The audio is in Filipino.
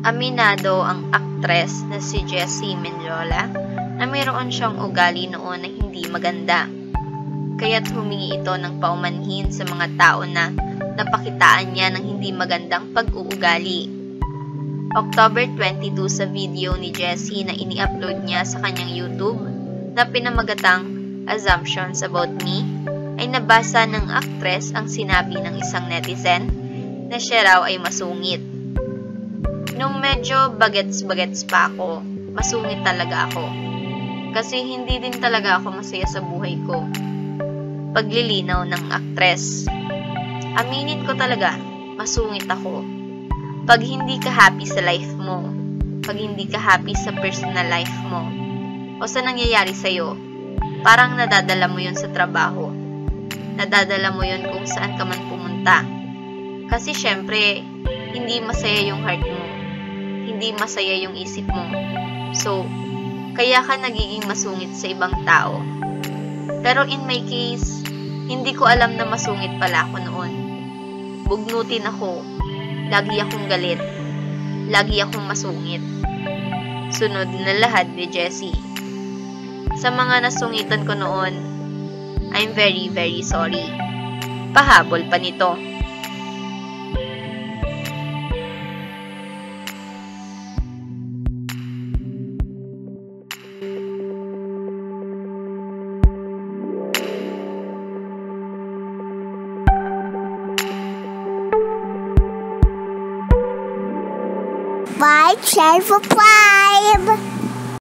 Aminado ang aktres na si Jessie Mendiola na mayroon siyang ugali noon na hindi maganda. Kaya't humingi ito ng paumanhin sa mga tao na napakitaan niya ng hindi magandang pag-uugali. October 22 sa video ni Jessie na ini-upload niya sa kanyang YouTube na pinamagatang Assumptions About Me ay nabasa ng aktres ang sinabi ng isang netizen na siya raw ay masungit. Nung medyo bagets-bagets pa ako, masungit talaga ako. Kasi hindi din talaga ako masaya sa buhay ko. Paglilinaw ng aktres. Aminin ko talaga, masungit ako. Pag hindi ka happy sa life mo, pag hindi ka happy sa personal life mo, o sa nangyayari sa'yo, parang nadadala mo yun sa trabaho. Nadadala mo yun kung saan ka man pumunta. Kasi syempre, hindi masaya yung heart mo. Hindi masaya yung isip mo. So, kaya ka nagiging masungit sa ibang tao. Pero in my case, hindi ko alam na masungit pala ako noon. Bugnutin ako. Lagi akong galit. Lagi akong masungit. Sunod na lahat ni Jessie. Sa mga nasungitan ko noon, I'm very, very sorry. Pahabol pa nito. Share, subscribe.